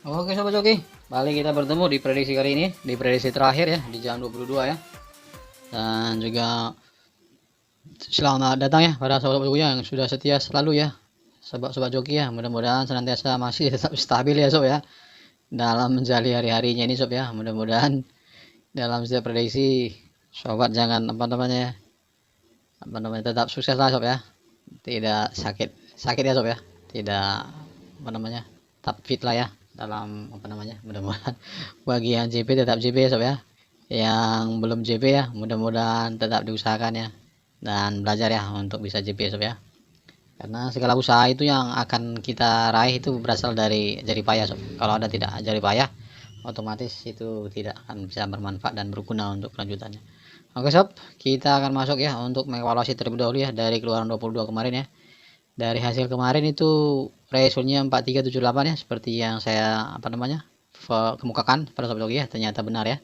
Oke Sobat Joki, balik kita bertemu di prediksi kali ini, di prediksi terakhir ya, di jam 22 ya. Dan juga selamat datang ya para Sobat Joki yang sudah setia selalu ya, Sobat-Sobat Joki ya. Mudah-mudahan senantiasa masih tetap stabil ya Sob ya, dalam menjalani hari-harinya ini Sob ya. Mudah-mudahan dalam setiap prediksi Sobat jangan tetap sukses lah Sob ya. Tidak sakit ya Sob ya. Tidak tetap fit lah ya dalam mudah-mudahan bagi yang JP tetap JP ya Sob ya, yang belum JP ya mudah-mudahan tetap diusahakan ya dan belajar ya untuk bisa JP ya Sob ya, karena segala usaha itu yang akan kita raih itu berasal dari jerih payah Sob. Kalau ada tidak jerih payah, otomatis itu tidak akan bisa bermanfaat dan berguna untuk kelanjutannya. Oke Sob, kita akan masuk ya untuk mengevaluasi terlebih dahulu ya dari keluaran 22 kemarin ya. Dari hasil kemarin itu resultnya 4378 ya, seperti yang saya kemukakan pada Sobat Joki ya, ternyata benar ya.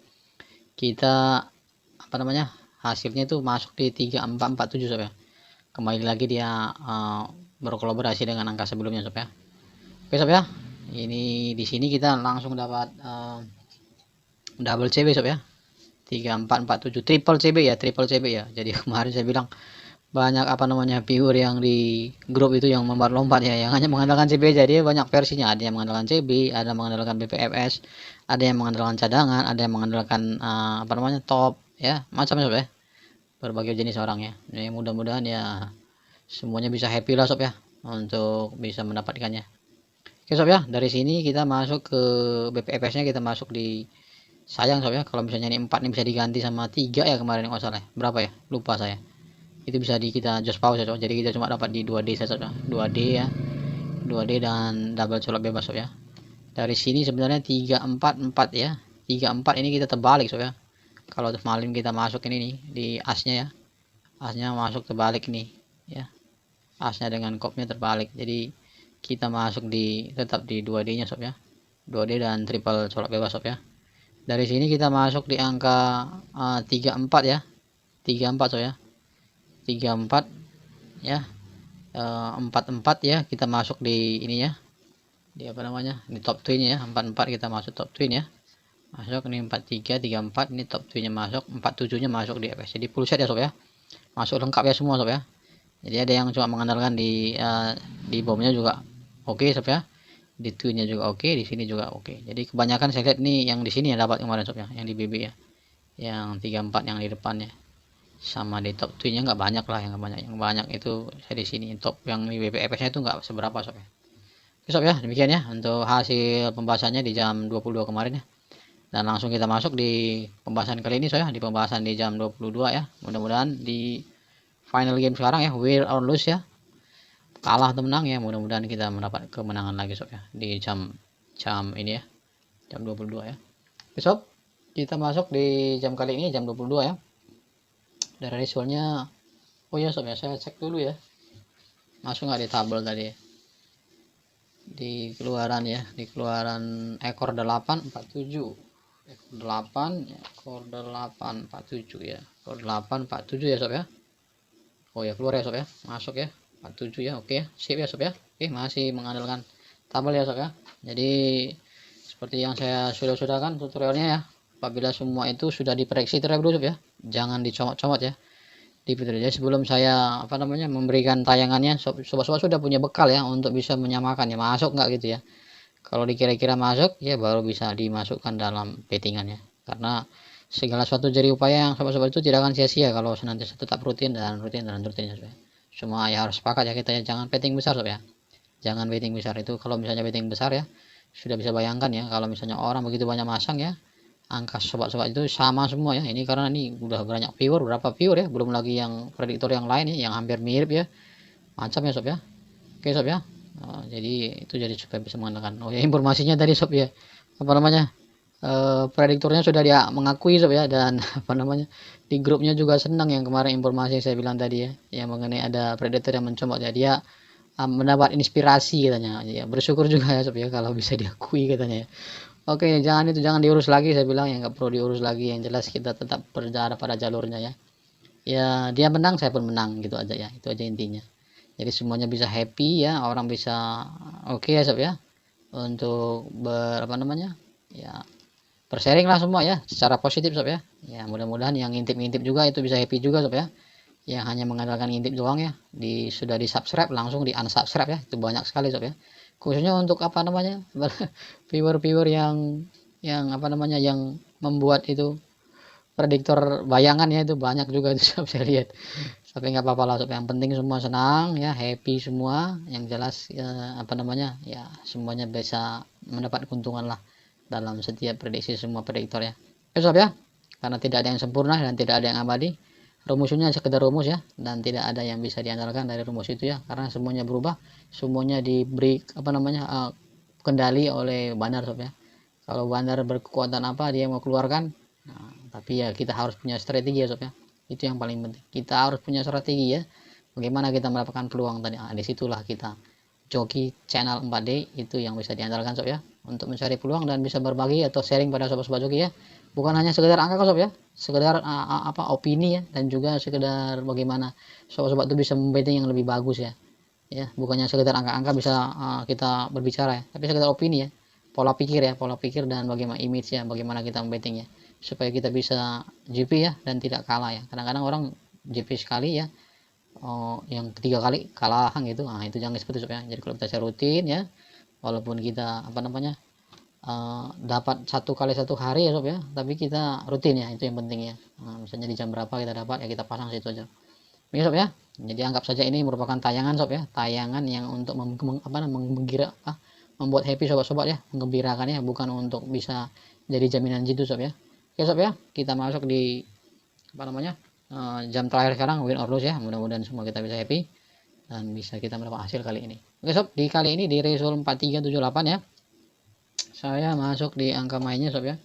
Kita hasilnya itu masuk di 3447 Sob ya. Kembali lagi dia berkolaborasi dengan angka sebelumnya Sob ya. Oke Sob ya. Ini di sini kita langsung dapat double CB Sob ya. 3447 triple CB ya. Jadi kemarin saya bilang banyak viewer yang di grup itu yang lompat ya, yang hanya mengandalkan CB aja. Dia banyak versinya, ada yang mengandalkan CB, ada yang mengandalkan BPFS, ada yang mengandalkan cadangan, ada yang mengandalkan top ya, macam-macam ya, berbagai jenis orang ya. Jadi mudah-mudahan ya semuanya bisa happy lah Sob ya untuk bisa mendapatkannya. Oke Sob ya, dari sini kita masuk ke BPFS nya, kita masuk di sayang Sob ya, kalau misalnya ini 4 ini bisa diganti sama 3 ya kemarin nggak salah ya. Berapa ya, lupa saya. Itu bisa kita just pause ya Sob. Jadi kita cuma dapat di 2D saja Sob ya. 2D ya, 2D dan double colok bebas Sob ya. Dari sini sebenarnya 344 ya, 34 ini kita terbalik Sob ya. Kalau malam kita masuk ini nih di asnya ya, asnya masuk terbalik nih ya, asnya dengan kopnya terbalik. Jadi kita masuk tetap di 2D nya Sob ya, 2D dan triple colok bebas Sob ya. Dari sini kita masuk di angka 34 ya, 34 Sob ya, 34 ya, 44 ya, kita masuk di ini ya, di di top twin ya. 44 kita masuk top twin ya, masuk ini 43 34, ini top twinnya masuk, 47 nya masuk di FS. Jadi full set ya Sob ya, masuk lengkap ya semua Sob ya. Jadi ada yang cuma mengandalkan di bomnya juga oke Sob ya, di twinnya juga oke, di sini juga oke. Jadi kebanyakan saya lihat nih yang di sini ya dapat kemarin Sob ya, yang di BB ya, yang 34 yang di depannya. Sama di top twinnya nggak banyak lah, yang banyak itu saya di sini. Top yang di BPFS nya itu nggak seberapa Sob ya. Oke Sob ya, demikian ya untuk hasil pembahasannya di jam 22 kemarin ya. Dan langsung kita masuk di pembahasan kali ini Sob ya, di pembahasan di jam 22 ya. Mudah-mudahan di final game sekarang ya, win or lose ya, kalah atau menang ya, mudah-mudahan kita mendapat kemenangan lagi Sob ya di jam ini ya, jam 22 ya. Oke Sob, kita masuk di jam kali ini jam 22 ya. Dari resultnya, oh ya Sob ya, saya cek dulu ya, masuk nggak di tabel tadi di keluaran ya, di keluaran ekor 847, ekor 8 ekor 847 ya, ekor 847 ya Sob ya. Oh ya, keluar ya Sob ya, masuk ya 47 ya. Oke sip ya Sob ya. Oke, masih mengandalkan tabel ya Sob ya. Jadi seperti yang saya sudah kan tutorialnya ya, apabila semua itu sudah diprediksi terlebih dulu Sob ya, jangan dicomot-comot ya di video. Jadi sebelum saya memberikan tayangannya, sobat-sobat sudah punya bekal ya untuk bisa menyamakan ya, masuk nggak gitu ya. Kalau dikira-kira masuk ya baru bisa dimasukkan dalam bettingannya, karena segala suatu jadi upaya yang sobat-sobat itu tidak akan sia-sia kalau senantiasa tetap rutin dan rutin dan rutin ya. Semua ya harus sepakat ya kita ya, jangan betting besar Sob ya, jangan betting besar. Itu kalau misalnya betting besar ya, sudah bisa bayangkan ya, kalau misalnya orang begitu banyak masang ya, angka sobat-sobat itu sama semua ya. Ini karena ini udah banyak viewer, berapa viewer ya, belum lagi yang prediktor yang lain ya, yang hampir mirip ya, macam ya Sob ya. Oke Sob ya. Jadi itu jadi supaya bisa mengandalkan. Oh ya, informasinya tadi Sob ya, prediktornya sudah dia mengakui Sob ya, dan di grupnya juga senang yang kemarin informasi yang saya bilang tadi ya, yang mengenai ada prediktor yang mencomot ya, dia mendapat inspirasi katanya ya. Bersyukur juga ya Sob ya kalau bisa diakui katanya ya. Oke, jangan diurus lagi, saya bilang ya, nggak perlu diurus lagi, yang jelas kita tetap berjalan pada jalurnya ya. Ya dia menang, saya pun menang, gitu aja ya, itu aja intinya. Jadi semuanya bisa happy ya, orang bisa oke ya Sob ya. untuk apa namanya ya, bersharing lah semua ya secara positif sob ya. Ya mudah-mudahan yang ngintip-ngintip juga itu bisa happy juga sob ya, yang hanya mengandalkan ngintip doang ya, sudah di subscribe langsung di unsubscribe ya, itu banyak sekali sob ya, khususnya untuk apa namanya viewer-viewer yang apa namanya yang membuat itu prediktor bayangan ya, itu banyak juga itu saya lihat. Tapi nggak apa-apa lah sob, yang penting semua senang ya, happy semua, yang jelas ya, apa namanya ya, semuanya bisa mendapat keuntungan lah dalam setiap prediksi semua prediktor ya. Oke sob ya, karena tidak ada yang sempurna dan tidak ada yang abadi, rumusnya sekedar rumus ya, dan tidak ada yang bisa diandalkan dari rumus itu ya, karena semuanya berubah, semuanya diberi apa namanya kendali oleh bandar sob ya. Kalau bandar berkekuatan apa dia mau keluarkan, nah, tapi ya kita harus punya strategi ya sob ya, itu yang paling penting, kita harus punya strategi ya, bagaimana kita mendapatkan peluang tadi. Disitulah kita joki channel 4D itu yang bisa diandalkan sob ya, untuk mencari peluang dan bisa berbagi atau sharing pada sobat-sobat joki ya, bukan hanya sekedar angka sob ya, sekedar apa opini ya, dan juga sekedar bagaimana sobat-sobat itu bisa membetting yang lebih bagus ya, bukannya sekedar angka-angka bisa kita berbicara ya, tapi sekedar opini ya, pola pikir dan bagaimana image ya, bagaimana kita membetting ya, supaya kita bisa GP ya dan tidak kalah ya. Kadang-kadang orang GP sekali ya, yang ketiga kali kalah gitu, nah itu jangan seperti itu ya. Jadi kalau kita rutin ya, walaupun kita apa namanya dapat 1 kali 1 hari ya sob ya, tapi kita rutin ya, itu yang penting ya. Misalnya di jam berapa kita dapat ya, kita pasang situ aja. Ini sob ya, jadi anggap saja ini merupakan tayangan sob ya, tayangan yang untuk membuat happy sobat-sobat ya, menggembirakan ya, bukan untuk bisa jadi jaminan jitu sob ya. Oke sob ya, kita masuk di apa namanya jam terakhir sekarang, win or lose ya, mudah-mudahan semua kita bisa happy dan bisa kita mendapat hasil kali ini. Oke sob, di kali ini di resul 4378 ya, saya masuk di angka mainnya sob ya,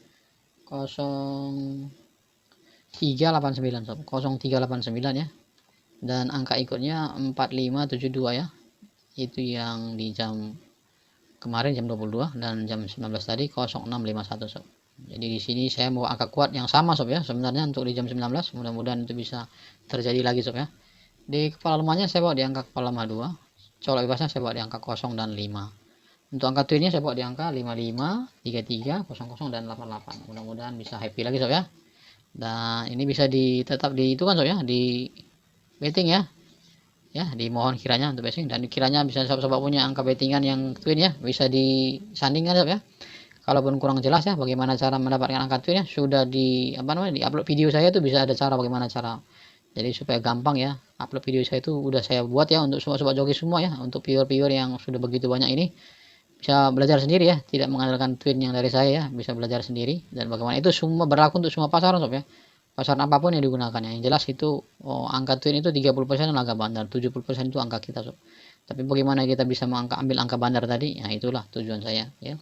0389 sob, 0389 ya, dan angka ikutnya 4572 ya, itu yang di jam kemarin jam 22, dan jam 19 tadi 0651 sob. Jadi di sini saya mau angka kuat yang sama sob ya, sebenarnya untuk di jam 19, mudah-mudahan itu bisa terjadi lagi sob ya. Di kepala lemahnya saya bawa di angka kepala lemah 2, colok bebasnya saya bawa di angka 0 dan 5. Untuk angka twinnya saya bawa di angka 55, 33, 00 dan 88. Mudah-mudahan bisa happy lagi sob ya. Dan ini bisa tetap di itu kan sob ya, di betting ya, dimohon kiranya untuk betting, dan kiranya bisa sobat-sobat punya angka bettingan yang twin ya, bisa disandingkan sob ya. Kalaupun kurang jelas ya bagaimana cara mendapatkan angka twin ya, sudah di upload video saya itu, bisa ada cara bagaimana cara, jadi supaya gampang ya, upload video saya itu udah saya buat ya untuk sobat-sobat joki semua ya, untuk viewer-viewer yang sudah begitu banyak ini bisa belajar sendiri ya, tidak mengandalkan twin yang dari saya ya, bisa belajar sendiri. Dan bagaimana itu semua berlaku untuk semua pasaran sob ya, pasaran apapun yang digunakan ya. Yang jelas itu angka twin itu 30% angka bandar, 70% itu angka kita sob. Tapi bagaimana kita bisa ambil angka bandar tadi, ya itulah tujuan saya ya,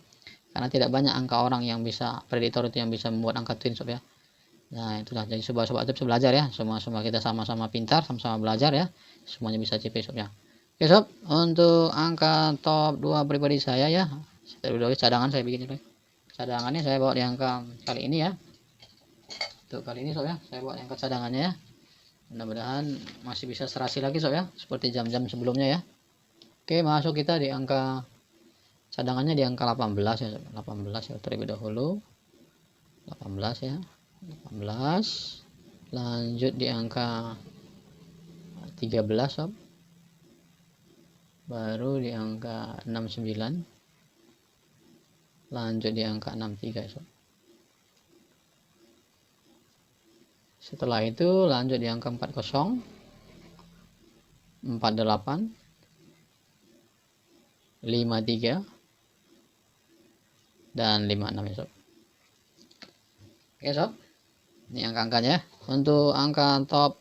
karena tidak banyak angka orang yang bisa, prediktor itu yang bisa membuat angka twin sob ya. Nah itulah, jadi sobat-sobat itu bisa belajar ya, semua kita sama-sama pintar, sama-sama belajar ya, semuanya bisa CP sob ya. Oke sob, untuk angka top 2 pribadi saya ya, cadangan saya bikin dulu. Cadangannya saya bawa di angka kali ini ya. Untuk kali ini sob ya, saya bawa di angka cadangannya ya. Mudah-mudahan masih bisa serasi lagi sob ya, seperti jam-jam sebelumnya ya. Oke, masuk kita di angka cadangannya di angka 18 ya sob. 18 ya terlebih dahulu. 18 ya. 18. Lanjut di angka 13 sob. Baru di angka 69, lanjut di angka 63 sob. Setelah itu lanjut di angka 40, 48, 53 dan 56 ya sob. Oke sob, ini angka-angkanya. Untuk angka top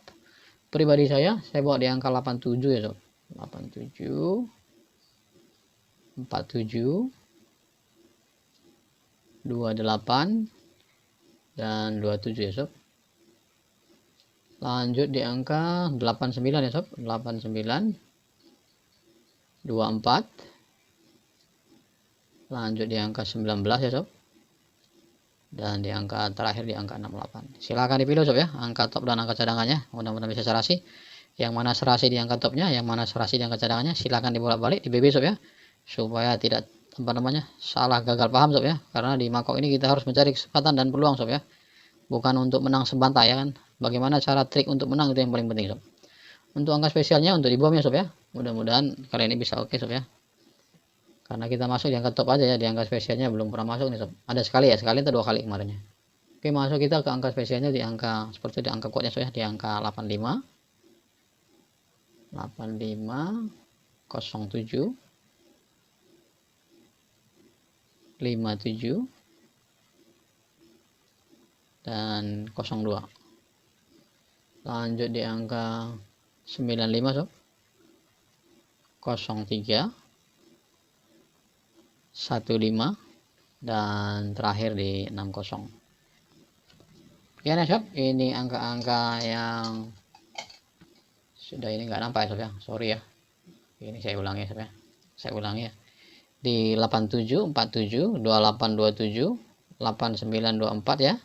pribadi saya bawa di angka 87 ya sob. 87, 47, 28 dan 27 ya sob. Lanjut di angka 89 ya sob, 89, 24, lanjut di angka 19 ya sob, dan di angka terakhir di angka 68. Silahkan dipilih sob ya, angka top dan angka cadangannya, mudah-mudahan bisa serasi. Yang mana serasi di angka topnya, yang mana serasi di angka cadangannya, silahkan dibolak-balik di BB sob ya, supaya tidak apa namanya, salah gagal paham sob ya, karena di Makok ini kita harus mencari kesempatan dan peluang sob ya, bukan untuk menang sebantai ya kan. Bagaimana cara trik untuk menang itu yang paling penting sob. Untuk angka spesialnya untuk di bomnya sob ya, mudah-mudahan kali ini bisa oke sob ya, karena kita masuk di angka top aja ya, di angka spesialnya belum pernah masuk nih sob, ada sekali ya, sekali atau 2 kali kemarinnya. Oke, masuk kita ke angka spesialnya di angka seperti di angka kuatnya sob ya, di angka 85 07 57 dan 02. Lanjut di angka 95 sob, 03 15 dan terakhir di 60. Oke ya sob, ini angka-angka yang sudah ini nggak nampak ya sob ya, sorry ya, ini saya ulangi sob ya, saya ulangi ya, di 87 47 28 27 89 24 ya,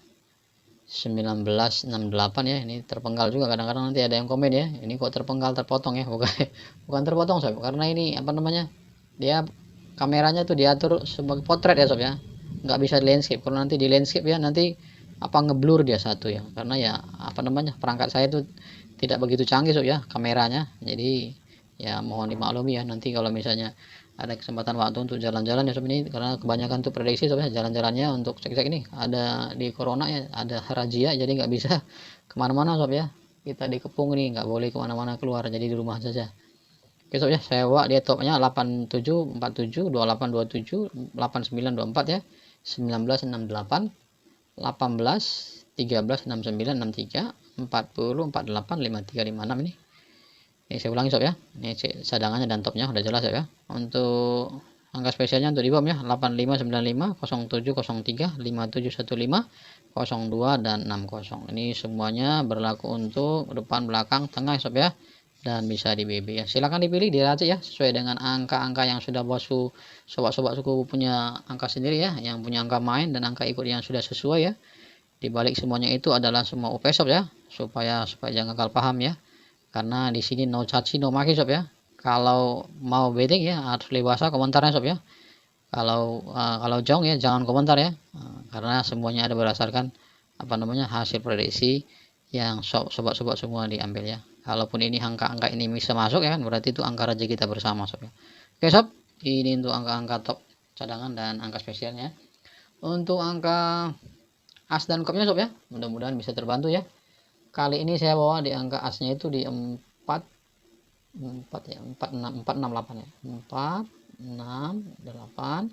19 68 ya, ini terpenggal juga, kadang-kadang nanti ada yang komen ya, ini kok terpenggal terpotong ya, bukan terpotong sob, karena ini apa namanya, dia kameranya tuh diatur sebagai potret ya sob ya, nggak bisa di landscape. Kalau nanti di landscape ya nanti apa ngeblur dia satu ya, karena ya apa namanya, perangkat saya itu tidak begitu canggih sob ya kameranya, jadi ya mohon dimaklumi ya, nanti kalau misalnya ada kesempatan waktu untuk jalan-jalan ya sob, ini karena kebanyakan tuh prediksi sob ya, jalan-jalannya untuk cek-cek ini ada di corona ya, ada razia, jadi nggak bisa kemana-mana sob ya, kita dikepung nih, nggak boleh kemana-mana keluar, jadi di rumah saja. Oke sob ya, saya bawa dia topnya 87 47 28 27 89 24 ya, 19 68 18 13 69 63 40 48 53 56 ini. Ini saya ulangi sob ya, ini cadangannya dan topnya udah jelas ya. Untuk angka spesialnya untuk di bom ya, 8595 0703 5715 02 dan 60. Ini semuanya berlaku untuk depan, belakang, tengah sob ya, dan bisa di BB ya. Silahkan dipilih, diracik ya sesuai dengan angka-angka yang sudah bosku, sobat-sobat suku punya angka sendiri ya, yang punya angka main dan angka ikut yang sudah sesuai ya. Di balik semuanya itu adalah semua UP sob ya, supaya jangan gagal paham ya. Karena di sini no caci no maki sob ya. Kalau mau betting ya harus leluasa komentarnya sob ya. Kalau jong ya jangan komentar ya. Karena semuanya ada berdasarkan apa namanya, hasil prediksi yang sobat-sobat semua diambil ya. Kalaupun ini angka-angka ini bisa masuk ya kan, berarti itu angka rezeki kita bersama sob ya. Oke sob, ini untuk angka-angka top cadangan dan angka spesialnya. Untuk angka as dan kopnya sob ya, mudah-mudahan bisa terbantu ya. Kali ini saya bawa di angka asnya itu di 4 ya, 4 6 8 ya, 4 6 8,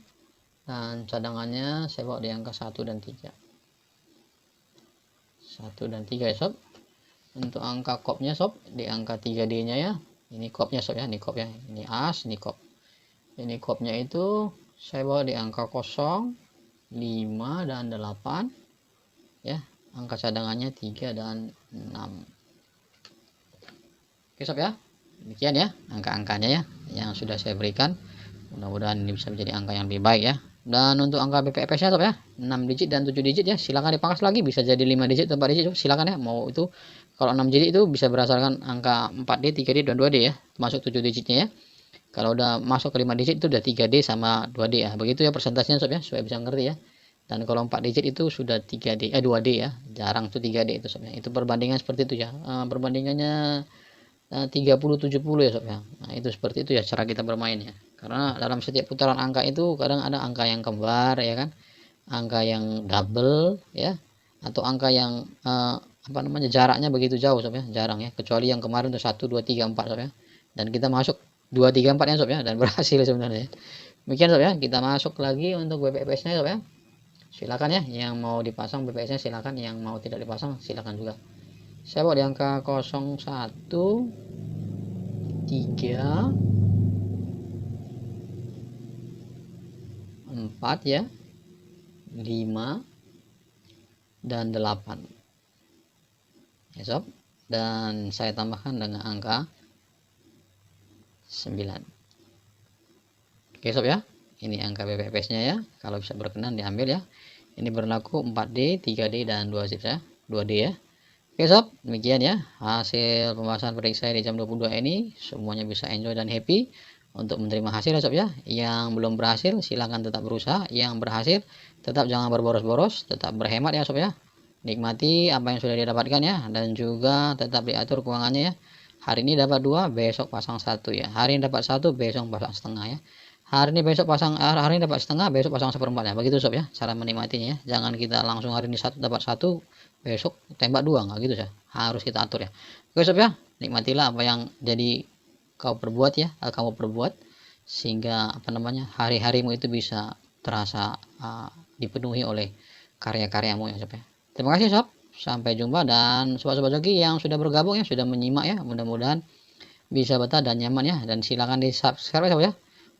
dan cadangannya saya bawa di angka 1 dan 3 ya sob. Untuk angka kopnya sob di angka 3D nya ya, ini kopnya sob ya, ini kop ya, ini as, ini kop. Ini kopnya itu saya bawa di angka 0 5 dan 8 ya, angka cadangannya 3 dan 6. Oke sob ya, demikian ya angka-angkanya ya yang sudah saya berikan, mudah-mudahan ini bisa menjadi angka yang lebih baik ya. Dan untuk angka BPFS nya sob ya, 6 digit dan 7 digit ya, silakan dipangkas lagi, bisa jadi 5 digit atau 4 digit sob, silakan ya, mau itu. Kalau 6 digit itu bisa berdasarkan angka 4D 3D dan 2D ya, masuk 7 digitnya ya. Kalau udah masuk ke 5 digit itu udah 3D sama 2D ya, begitu ya persentasenya sob ya, supaya bisa ngerti ya. Dan kalau 4 digit itu sudah 2D ya, jarang tuh 3D itu sob ya. Itu perbandingan seperti itu ya, perbandingannya 30-70 ya sob ya. Nah itu seperti itu ya cara kita bermain ya, karena dalam setiap putaran angka itu kadang ada angka yang kembar ya kan, angka yang double ya, atau angka yang apa namanya, jaraknya begitu jauh sob ya, jarang ya, kecuali yang kemarin tuh 1 2 3 4 sob ya, dan kita masuk 2 3 4 ya sob ya, dan berhasil sebenarnya ya. Demikian sob ya, kita masuk lagi untuk BPS nya sob ya. Silakan ya, yang mau dipasang BPS nya silakan, yang mau tidak dipasang silakan juga. Saya bawa di angka 01 3 4 ya, 5 dan 8 ya sob, dan saya tambahkan dengan angka 9. Oke sob ya, ini angka BPS nya ya, kalau bisa berkenan diambil ya. Ini berlaku 4D 3D dan 2D ya, 2D ya. Oke sob, demikian ya hasil pembahasan prediksi saya di jam 22 ini, semuanya bisa enjoy dan happy. untuk menerima hasil ya sob ya. Yang belum berhasil silahkan tetap berusaha, yang berhasil tetap jangan berboros-boros, tetap berhemat ya sob ya. Nikmati apa yang sudah didapatkan ya, dan juga tetap diatur keuangannya ya. Hari ini dapat 2, besok pasang 1 ya. Hari ini dapat 1, besok pasang setengah ya. Hari ini dapat setengah, besok pasang 1/4 ya. Begitu sob ya cara menikmatinya ya. Jangan kita langsung hari ini dapat 1, besok tembak 2, nggak gitu ya. Harus kita atur ya. Oke sob ya, nikmatilah apa yang jadi kamu perbuat, sehingga hari-harimu itu bisa terasa dipenuhi oleh karya-karyamu ya sob ya. Terima kasih sob, sampai jumpa. Dan sobat-sobat joki yang sudah bergabung ya, sudah menyimak ya, mudah-mudahan bisa betah dan nyaman ya. Dan silakan di subscribe ya sob ya,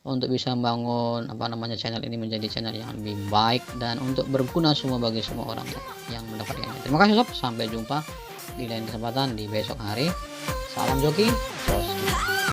untuk bisa membangun channel ini menjadi channel yang lebih baik dan untuk berguna semua bagi semua orang yang mendapatkannya. Terima kasih sob, sampai jumpa di lain kesempatan di besok hari. Salam joki.